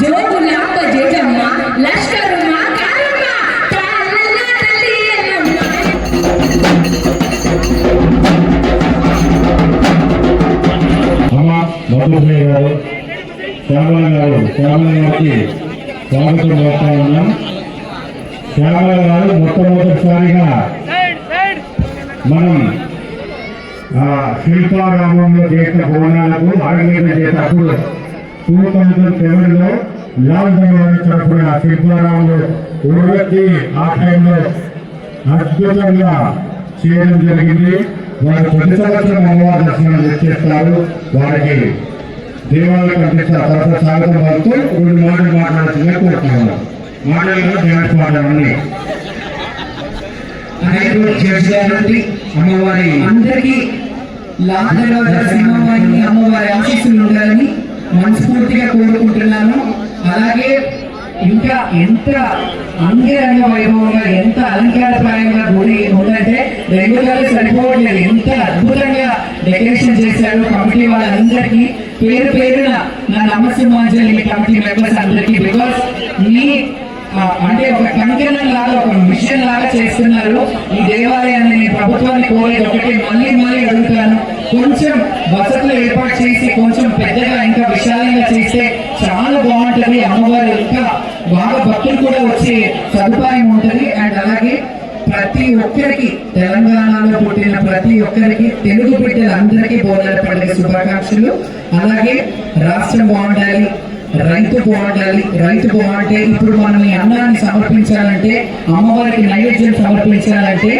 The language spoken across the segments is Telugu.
జోగులాంబ జేజమ్మ లష్కరుమ కారమ్మ తాళల్ల తల్లి ఎల్లమ్మ. అమ్మ మధుశ్రీ గారు, శ్యామల గారు, శ్యామల గారికి స్వాగతం చేస్తా ఉన్నాం. శ్యామల గారు మొట్టమొదటిసారిగా మనం శిల్పారామంలో చేసిన బోనాలకు ఆర్గనైజ్ చేసినప్పుడు 2007లో లాక్డౌన్ తరఫున శిల్పారామంలో ఊరికి ఆ టైంలో అద్భుతంగా చేయడం జరిగింది. వారు ప్రతి సంవత్సరం అమ్మవారి దర్శనం చేస్తారు. వారికి దేవాలయ కనిపిస్తా తర్వాత స్వాగతం వారితో 2 మాటలు మాట్లాడుతుందని కోరుతున్నాను. మాటలు డ్యాన్స్ పాడాలని అమ్మవారి అందరికీ సింహవాహిని అమ్మవారి ఆశీస్సులు ఉండాలని మనస్ఫూర్తిగా కోరుకుంటున్నాను. అలాగే ఇంకా ఎంత అంగరంగ వైభవంగా ఎంత అలంకారప్రాయంగా గుడి ఉందంటే రెగ్యులర్ సరిపోవట్లేదు. ఎంత అద్భుతంగా డెకరేషన్ చేశారు కమిటీ వాళ్ళందరికీ పేరు పేరున నా నమస్సుమాంజలి కమిటీ మెంబర్స్ అందరికీ. బికాస్ మీ అంటే ఒక కంకణం లాగా ఒక మిషన్ లాగా చేస్తున్నారు ఈ దేవాలయాన్ని. ప్రభుత్వాన్ని కోరేది ఒకటి, మళ్ళీ అడుగుతాను, కొంచెం వసతులు ఏర్పాటు చేసి కొంచెం పెద్దగా ఇంకా విశాలంగా చేస్తే చాలా బాగుంటది. అమ్మవారు ఇంకా బాగా భక్తులు కూడా వచ్చే సదుపాయం ఉంటది. అండ్ అలాగే ప్రతి ఒక్కరికి తెలంగాణలో పుట్టిన ప్రతి ఒక్కరికి తెలుగు బిడ్డలందరికీ బోనాల పండుగ శుభాకాంక్షలు. అలాగే రాష్ట్రం బాగుండాలి, రైతు బాగుండాలి. రైతు బాగుంటే ఇప్పుడు మనం ఈ అన్నాన్ని సమర్పించాలంటే, అమ్మవారికి నైవేద్యం సమర్పించాలంటే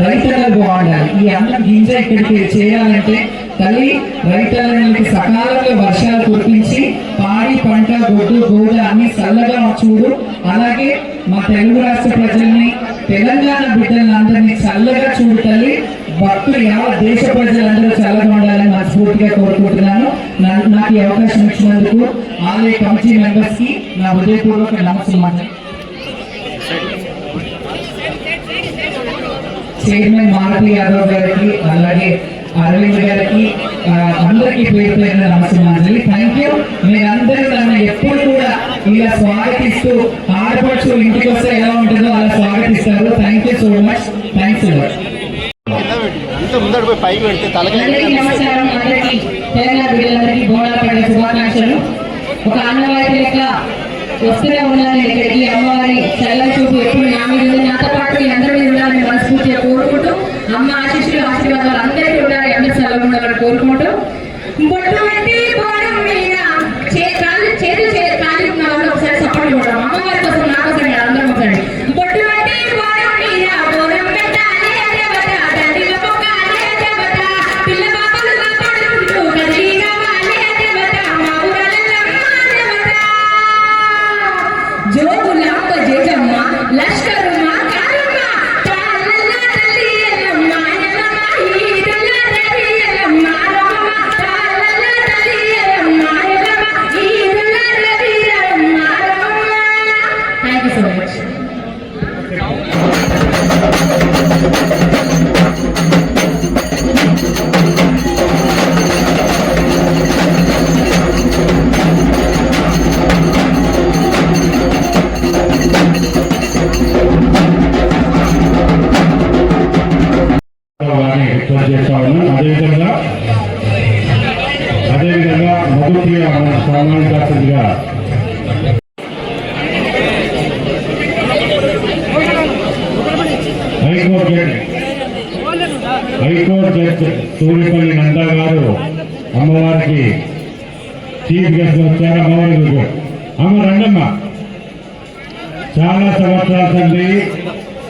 రైతులకు బాగుండాలి. ఈ అన్నం గింజ ఇక్కడికి చేయాలంటే తల్లి రైతులకి సకాలంలో వర్షాలు కురిపించి పాడి పంట గొడ్డు గోడ అన్ని చల్లగా చూడు. అలాగే మా తెలుగు రాష్ట్ర ప్రజల్ని తెలంగాణ బిడ్డలందరినీ చల్లగా చూడు తల్లి. భక్తులు యావత్ దేశ ప్రజలందరూ చల్లగా ఉండాలని మనస్ఫూర్తిగా కోరుకుంటున్నాను. నాకు ఈ అవకాశం ఇచ్చినందుకు ఆలయ కమిటీ మెంబర్స్ కి నా హృదయపూర్వక నమస్కారం. చైర్మన్ మారుతి యాదవ్ గారికి అలాగే అరవింద్ గారికి అందరికీ పేరు పేరున నమస్కారాలు. Thank you. మీరందరూ నన్ను ఎప్పుడు కూడా ఇలా స్వాగతిస్తూ ఆడపడుచు ఇంటికి వస్తే ఎలా ఉంటుందో అలా స్వాగతిస్తారు. Thank you so much. Thanks. నమస్కారం అందరికీ, తెలంగాణ బిడ్డలందరికీ బోనాల పండుగ శుభాకాంక్షలు. ఒక అన్నవారి లెక్క వస్తూనే ఉండాలి ఇక్కడికి. అమ్మవారి చల్లని చూపు ఎప్పుడు నా మీద ఉంది, నాతో పాటు అందరి మీద ఉండాలని మనస్ఫూర్తిగా కోరుకుంటూ, అమ్మ ఆశీస్సులు ఆశీర్వాదాలు అందరికీ ఉండాలి, అందరూ చల్లగా ఉండాలని కోరుకుంటూ, చేతులు కాలి ఉన్న వాళ్ళు ఒకసారి సపోర్ట్ కూడా అమ్మవారి కోసం నా కోసం అందరం ఒకసారి బొట్టు అంటే జోగులాంబ జేజమ్మ లష్కరుమ కారమ్మ తాళల్ల తల్లి ఎల్లమ్మ ఎల్లమ్మ ఈదుల్ల రవి ఎల్లమ్మ రమ్మ తాళల్ల తల్లి ఎల్లమ్మ ఎల్లమ్మ ఈదుల్ల రవి ఎల్లమ్మ రమ్మ. Thank you so much. అదేవిధంగా మధుప్రియ సన్మానించాల్సిందిగా హైకోర్టు జడ్జి సూర్యపల్లి నందా గారు అమ్మవారికి చీఫ్ గెస్ట్ వచ్చారు. అమ్మవారికి అమ్మ రండమ్మ. చాలా సంవత్సరాల నుండి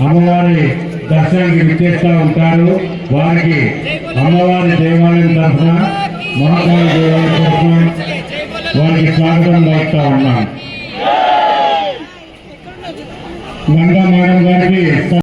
అమ్మవారి దర్శనానికి విచ్చేస్తూ ఉంటారు. వారికి అమ్మవారి దేవాలయం తరఫున మహాకాళి దేవాలయం తరఫున వారికి స్వాగతం పలుకుతా ఉన్నాం. గంగా మేడం గారికి